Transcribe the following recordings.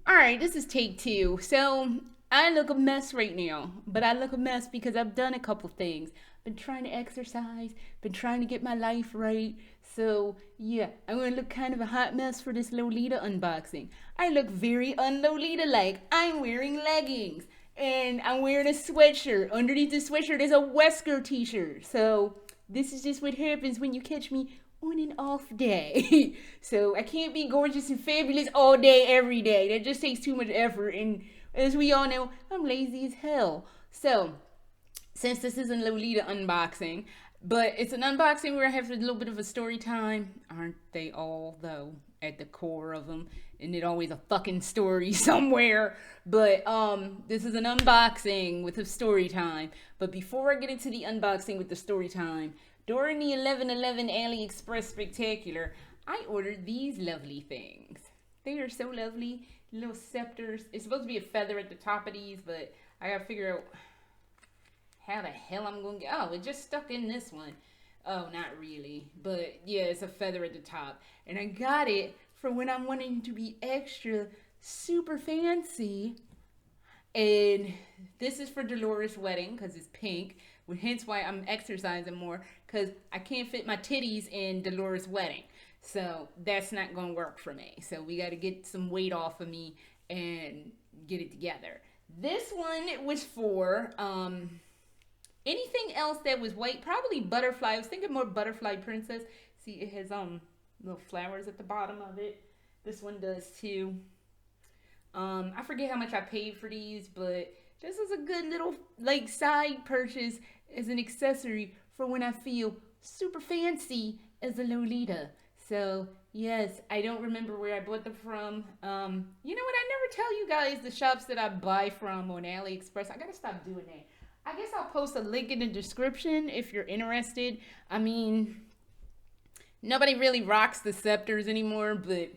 Alright, this is take two. So, I look a mess right now, but I look a mess because I've done a couple things. Been trying to exercise, been trying to get my life right. So, yeah, I'm gonna look kind of a hot mess for this Lolita unboxing. I look very un-Lolita like. I'm wearing leggings, and I'm wearing a sweatshirt. Underneath the sweatshirt is a Wesker t-shirt. So, this is just what happens when you catch me on an off day. So I can't be gorgeous and fabulous all day, every day. That just takes too much effort. And as we all know, I'm lazy as hell. So since this is a Lolita unboxing, but it's an unboxing where I have a little bit of a story time. Aren't they all, though, at the core of them? And it always a fucking story somewhere. But this is an unboxing with a story time. But before I get into the unboxing with the story time, during the 11/11 AliExpress Spectacular, I ordered these lovely things. They are so lovely. Little scepters. It's supposed to be a feather at the top of these, but I gotta figure out how the hell I'm gonna get. Oh, it just stuck in this one. Oh, not really. But yeah, it's a feather at the top. And I got it for when I'm wanting to be extra super fancy. And this is for Dolores' wedding because it's pink. Hence why I'm exercising more, because I can't fit my titties in Dolores' wedding. So that's not going to work for me. So we got to get some weight off of me and get it together. This one was for anything else that was white, probably butterfly. I was thinking more butterfly princess. See, it has little flowers at the bottom of it. This one does too. I forget how much I paid for these, but just as a good little like side purchase as an accessory for when I feel super fancy as a Lolita. So yes, I don't remember where I bought them from. You know what? I never tell you guys the shops that I buy from on AliExpress. I gotta stop doing that. I guess I'll post a link in the description if you're interested. I mean, nobody really rocks the scepters anymore, but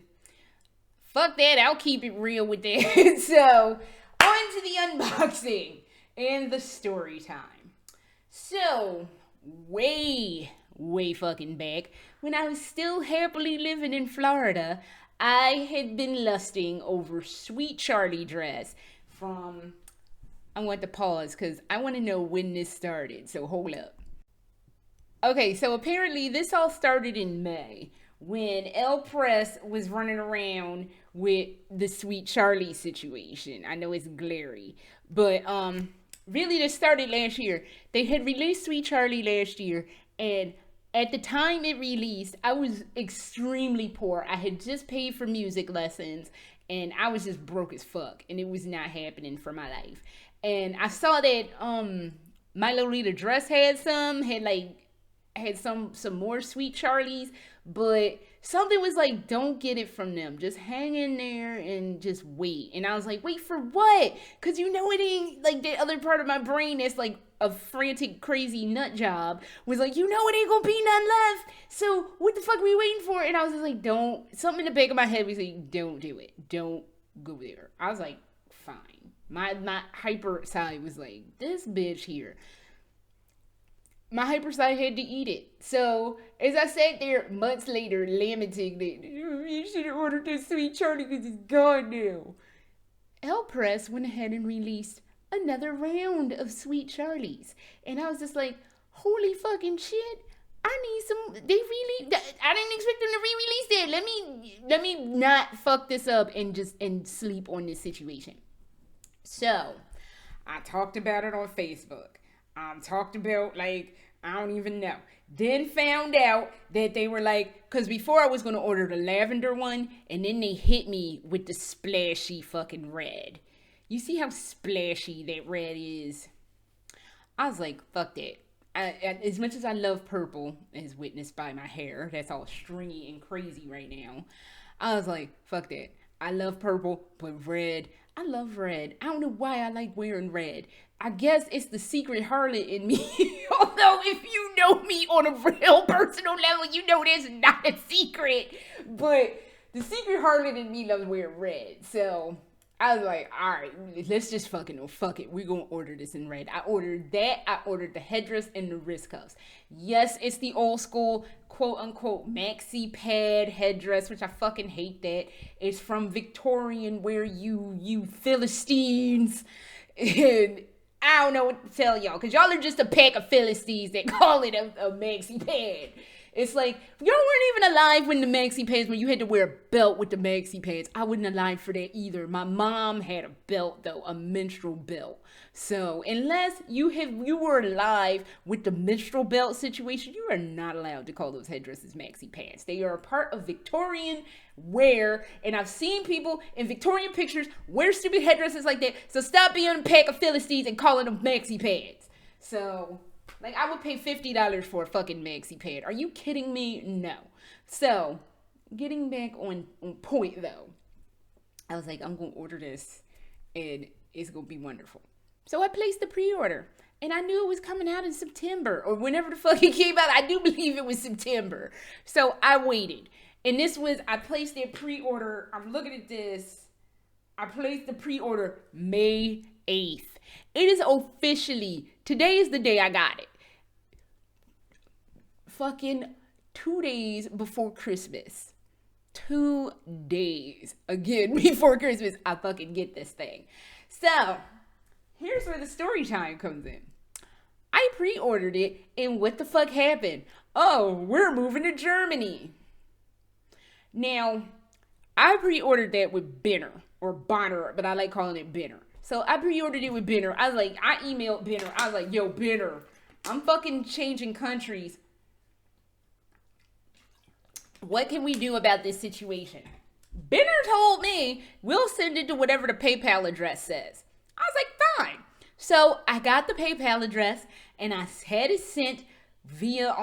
fuck that, I'll keep it real with that. So, on to the unboxing and the story time. So, way fucking back, when I was still happily living in Florida, I had been lusting over Sweet Charlie dress from, I want to pause because I want to know when this started, so hold up. Okay, so apparently this all started in May when Elpress was running around with the Sweet Charlie situation. I know it's glary, but really this started last year. They had released Sweet Charlie last year, and at the time it released, I was extremely poor. I had just paid for music lessons, and I was just broke as fuck, and it was not happening for my life. And I saw that My Lolita dress had some more Sweet Charlies, but something was like, don't get it from them. Just hang in there and just wait. And I was like, wait for what? Because you know it ain't like the other part of my brain that's like a frantic, crazy nut job was like, you know it ain't gonna be none left. So what the fuck are we waiting for? And I was just like, don't. Something in the back of my head was like, don't do it. Don't go there. I was like, fine. My hyper side was like, this bitch here. My hyper side had to eat it. So, as I sat there months later, lamenting that, you should have ordered this Sweet Charlie because it's gone now. Elpress went ahead and released another round of Sweet Charlies. And I was just like, holy fucking shit. I need some, I didn't expect them to re-release that. Let me not fuck this up and sleep on this situation. So, I talked about it on Facebook. Talked about, like, I don't even know. Then found out that they were like, because before I was going to order the lavender one, and then they hit me with the splashy fucking red. You see how splashy that red is? I was like, fuck that. As much as I love purple, as witnessed by my hair, that's all stringy and crazy right now, I was like, fuck that. I love purple, but red, I love red. I don't know why I like wearing red. I guess it's the secret harlot in me. Although if you know me on a real personal level, you know that's not a secret. But the secret harlot in me loves wearing red. So I was like, all right, let's just fuck it. We're gonna order this in red. I ordered that. I ordered the headdress and the wrist cuffs. Yes, it's the old school quote unquote maxi pad headdress, which I fucking hate that. It's from Victorian, where you Philistines. And I don't know what to tell y'all, because y'all are just a pack of Philistines that call it a maxi pad. It's like, y'all weren't even alive when the maxi pads, when you had to wear a belt with the maxi pads. I wasn't alive for that either. My mom had a belt, though, a menstrual belt. So unless you were alive with the menstrual belt situation, you are not allowed to call those headdresses maxi pads. They are a part of Victorian wear, and I've seen people in Victorian pictures wear stupid headdresses like that. So stop being a pack of Philistines and calling them maxi pads. So, like, I would pay $50 for a fucking maxi pad. Are you kidding me? No. So, getting back on point, though, I was like, I'm going to order this, and it's going to be wonderful. So I placed the pre-order, and I knew it was coming out in September, or whenever the fuck it came out. I do believe it was September. So I waited. And I placed their pre-order. I'm looking at this. I placed the pre-order May 8th. It is officially, today is the day I got it. Fucking 2 days before Christmas. 2 days again before Christmas, I fucking get this thing. So, here's where the story time comes in. I pre-ordered it, and what the fuck happened? Oh, we're moving to Germany. Now, I pre-ordered that with Bhiner, or Bhiner, but I like calling it Bhiner. So I pre-ordered it with Bhiner. I emailed Bhiner. I was like, yo, Bhiner, I'm fucking changing countries. What can we do about this situation? Bhiner told me, we'll send it to whatever the PayPal address says. I was like, fine. So I got the PayPal address, and I had it sent via,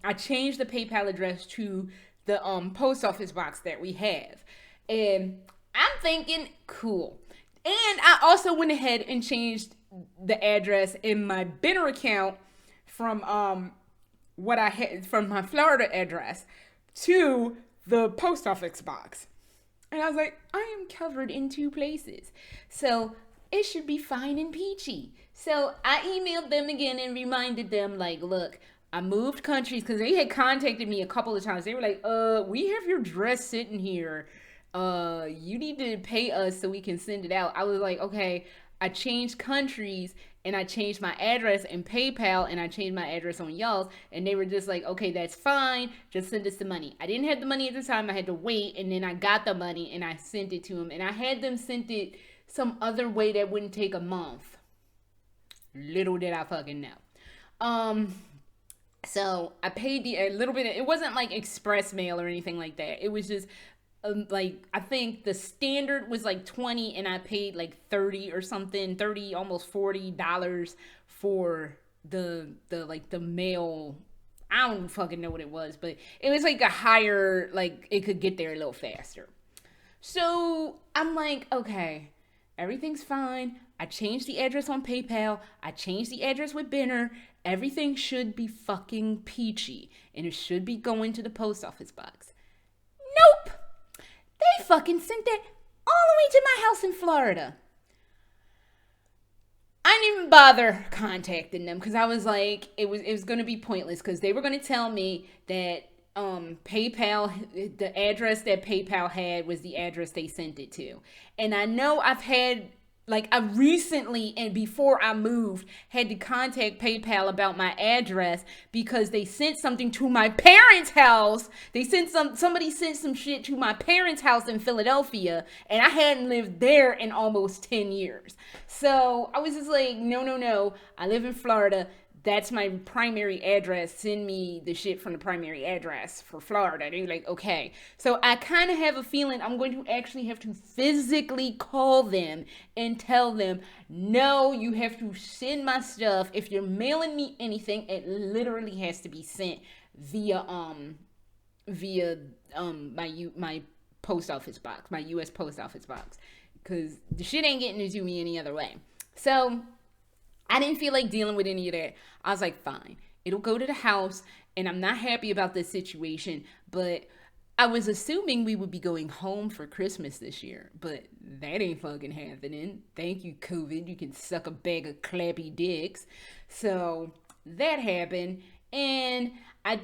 I changed the PayPal address to the post office box that we have. And I'm thinking, cool. And I also went ahead and changed the address in my Bhiner account from what I had from my Florida address to the post office box. And I was like, I am covered in 2 places. So it should be fine and peachy. So I emailed them again and reminded them, like, look, I moved countries, because they had contacted me a couple of times. They were like, we have your dress sitting here. You need to pay us so we can send it out. I was like, okay, I changed countries, and I changed my address in PayPal, and I changed my address on y'all's, and they were just like, okay, that's fine, just send us the money. I didn't have the money at the time. I had to wait, and then I got the money, and I sent it to them, and I had them send it some other way that wouldn't take a month. Little did I fucking know. So I paid a little bit. It wasn't like express mail or anything like that. It was just like, I think the standard was like $20, and I paid like $30 or something, $30, almost $40 for the mail. I don't fucking know what it was, but it was like a higher, like it could get there a little faster. So I'm like, okay, everything's fine. I changed the address on PayPal. I changed the address with Bhiner. Everything should be fucking peachy, and it should be going to the post office box. Nope. They fucking sent that all the way to my house in Florida. I didn't even bother contacting them, because I was like, it was going to be pointless, because they were going to tell me that PayPal, the address that PayPal had was the address they sent it to. And I know I recently, and before I moved, had to contact PayPal about my address, because they sent something to my parents' house. Somebody sent some shit to my parents' house in Philadelphia, and I hadn't lived there in almost 10 years. So I was just like, no, I live in Florida. That's my primary address. Send me the shit from the primary address for Florida. They were like, okay. So I kind of have a feeling I'm going to actually have to physically call them and tell them, no, you have to send my stuff. If you're mailing me anything, it literally has to be sent via my post office box, my U.S. post office box, because the shit ain't getting to me any other way. So I didn't feel like dealing with any of that. I was like, fine, it'll go to the house, and I'm not happy about this situation, but I was assuming we would be going home for Christmas this year, but that ain't fucking happening. Thank you, COVID. You can suck a bag of clappy dicks. So that happened. And I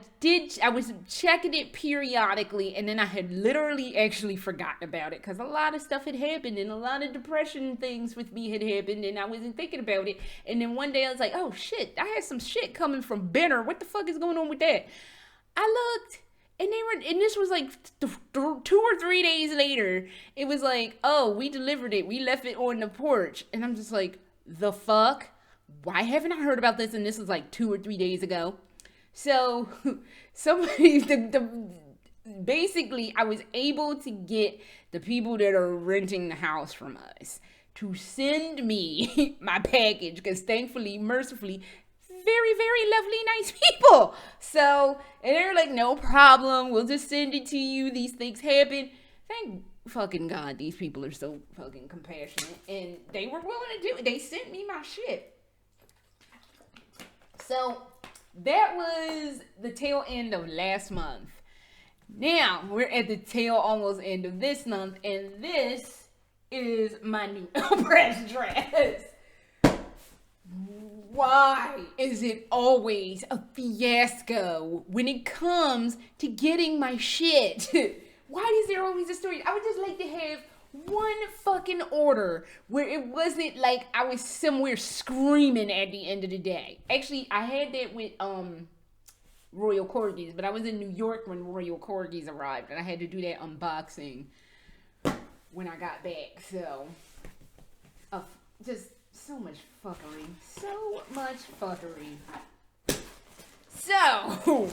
was checking it periodically, and then I had literally actually forgotten about it because a lot of stuff had happened and a lot of depression things with me had happened, and I wasn't thinking about it. And then one day I was like, oh shit, I had some shit coming from Bhiner. What the fuck is going on with that? I looked, and this was like 2 or 3 days later. It was like, oh, we delivered it. We left it on the porch. And I'm just like, the fuck? Why haven't I heard about this? And this was like 2 or 3 days ago. So somebody, basically, I was able to get the people that are renting the house from us to send me my package because thankfully, mercifully, very, very lovely, nice people. So, and they were like, no problem. We'll just send it to you. These things happen. Thank fucking God these people are so fucking compassionate. And they were willing to do it. They sent me my shit. So, that was the tail end of last month. Now, we're at the tail almost end of this month. And this is my new Elpress dress. Why is it always a fiasco when it comes to getting my shit? Why is there always a story? I would just like to have one fucking order where it wasn't like I was somewhere screaming at the end of the day. Actually, I had that with Royal Corgis, but I was in New York when Royal Corgis arrived, and I had to do that unboxing when I got back. So, just so much fuckery. So much fuckery. So,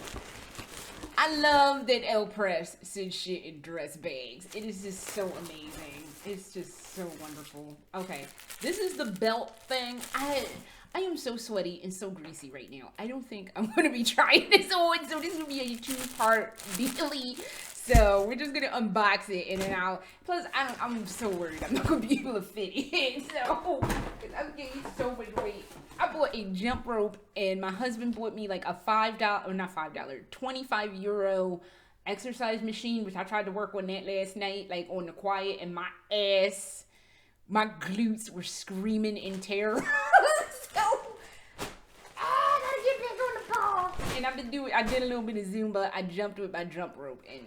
I love that Elpress sends shit in dress bags. It is just so amazing. It's just so wonderful. Okay, this is the belt thing. I am so sweaty and so greasy right now. I don't think I'm going to be trying this on, so this will be a two-part dealy. So we're just gonna unbox it, and then plus I'm so worried I'm not gonna be able to fit it in. So I'm getting so much weight. I bought a jump rope, and my husband bought me like a €25 exercise machine, which I tried to work on that last night, like on the quiet, and my glutes were screaming in terror. And I did a little bit of Zumba. I jumped with my jump rope, and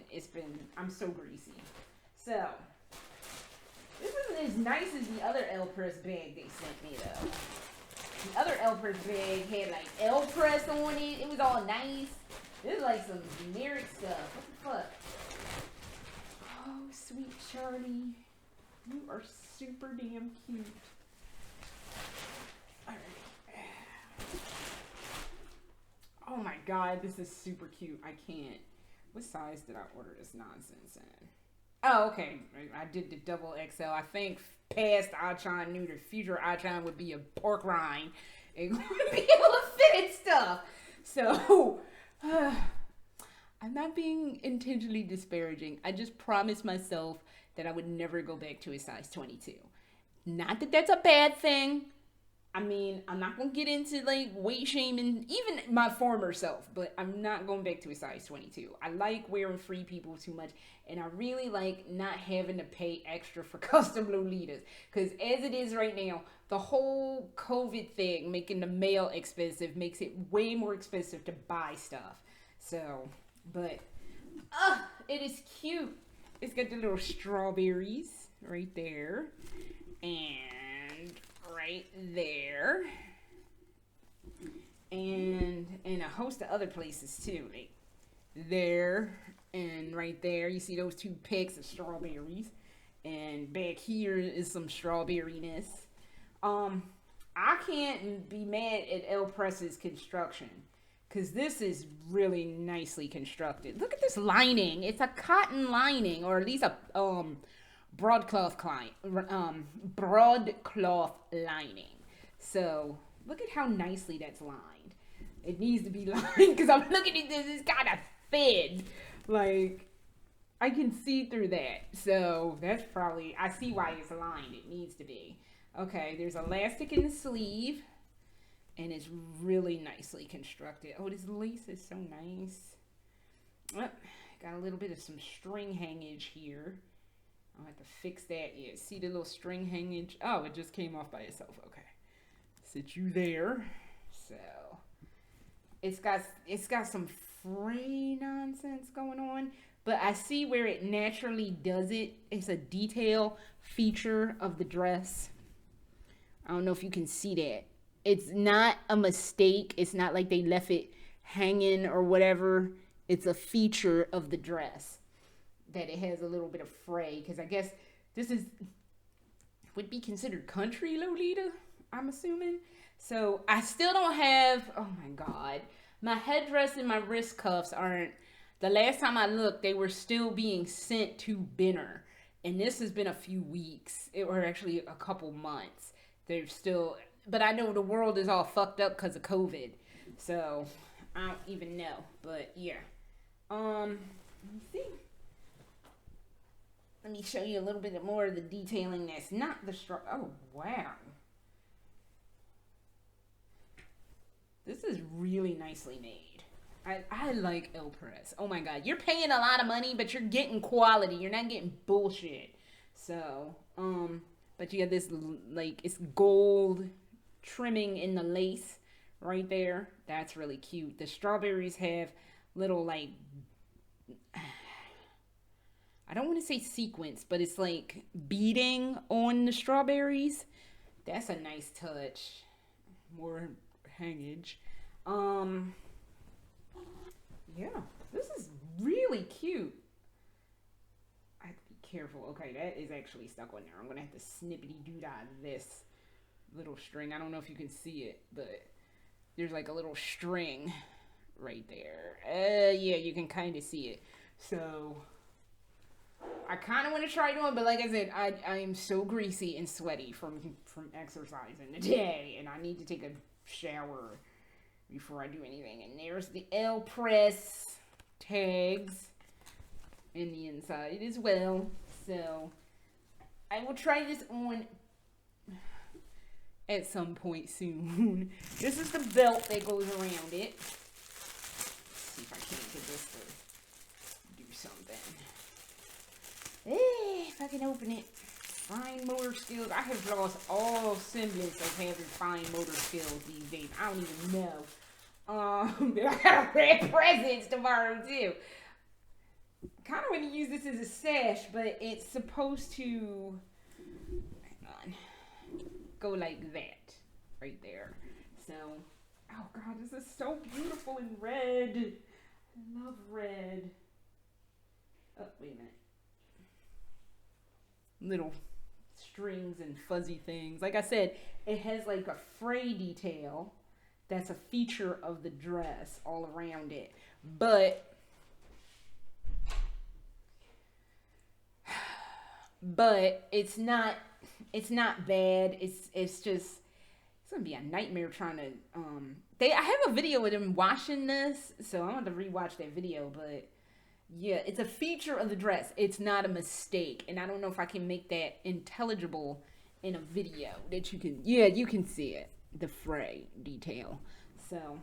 I'm so greasy. So, this isn't as nice as the other Elpress bag they sent me, though. The other Elpress bag had, like, Elpress on it. It was all nice. This is, like, some generic stuff. What the fuck? Oh, sweet Charlie. You are super damn cute. Alright. Oh my God, this is super cute. I can't. What size did I order this nonsense in? Oh, okay. I did the double XL. I think past Achan knew the future Achan would be a pork rind and would be able to fit stuff. So, I'm not being intentionally disparaging. I just promised myself that I would never go back to a size 22. Not that that's a bad thing. I mean, I'm not going to get into, like, weight shaming, even my former self, but I'm not going back to a size 22. I like wearing Free People too much, and I really like not having to pay extra for custom Lolitas, because as it is right now, the whole COVID thing, making the mail expensive, makes it way more expensive to buy stuff. So, but, it is cute. It's got the little strawberries right there, and right there, and a host of other places too, like there and right there. You see those two packs of strawberries, and back here is some strawberryness. I can't be mad at Elpress's construction, because this is really nicely constructed. Look at this lining. It's a cotton lining, or at least a broadcloth lining. So look at how nicely that's lined. It needs to be lined, because I'm looking at this. It's kind of thin. Like, I can see through that. So that's probably, I see why it's lined. It needs to be. Okay, there's elastic in the sleeve, and it's really nicely constructed. Oh, this lace is so nice. Oh, got a little bit of some string hangage here. I'll have to fix that. Yeah, see the little string hangage? Oh, it just came off by itself. Okay. Sit you there. So it's got some fray nonsense going on, but I see where it naturally does it. It's a detail feature of the dress. I don't know if you can see that. It's not a mistake. It's not like they left it hanging or whatever. It's a feature of the dress that it has a little bit of fray, because I guess this would be considered country Lolita, I'm assuming. So I still don't have, oh my God, my headdress and my wrist cuffs aren't, the last time I looked, they were still being sent to Bhiner. And this has been a few weeks, or actually a couple months. They're still, but I know the world is all fucked up because of COVID. So I don't even know, but yeah. Let me see. Let me show you a little bit more of the detailing that's not the straw. Oh, wow. This is really nicely made. I like Elpress. Oh my God. You're paying a lot of money, but you're getting quality. You're not getting bullshit. So, but you got this, like, it's gold trimming in the lace right there. That's really cute. The strawberries have little, like, I don't want to say sequence, but it's like beading on the strawberries. That's a nice touch. More hangage. Yeah, this is really cute. I have to be careful. Okay, that is actually stuck on there. I'm gonna have to snippety doo dah this little string. I don't know if you can see it, but there's like a little string right there. Yeah, you can kind of see it. So I kind of want to try doing, but like I said, I am so greasy and sweaty from exercising today, and I need to take a shower before I do anything. And there's the Elpress tags in the inside as well. So I will try this on at some point soon. This is the belt that goes around it. Let's see if I can't get this to do something. If I can open it. Fine motor skills. I have lost all semblance of having fine motor skills these days. I don't even know. I gotta wrap presents tomorrow too. Kind of want to use this as a sash, but it's supposed to, hang on, go like that, right there. So, oh God, this is so beautiful in red. I love red. Oh, wait a minute. Little strings and fuzzy things. Like I said, it has like a fray detail that's a feature of the dress all around it. But it's not bad. It's just, it's gonna be a nightmare trying to I have a video of them washing this, so I want to rewatch that video, but yeah, it's a feature of the dress. It's not a mistake. And I don't know if I can make that intelligible in a video that you can, yeah, you can see it. The fray detail. So,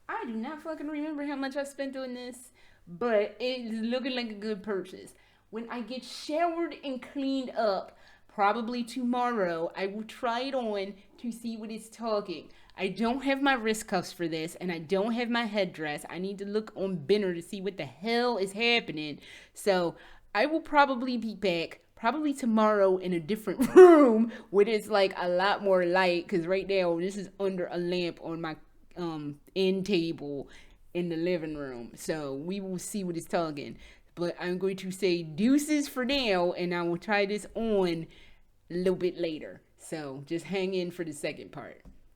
I do not fucking remember how much I spent on this, but it's looking like a good purchase. When I get showered and cleaned up, probably tomorrow, I will try it on to see what it's talking. I don't have my wrist cuffs for this, and I don't have my headdress. I need to look on Bhiner to see what the hell is happening. So I will probably be back, probably tomorrow, in a different room where it's like a lot more light, because right now this is under a lamp on my end table in the living room. So we will see what it's talking. But I'm going to say deuces for now, and I will try this on a little bit later. So just hang in for the second part.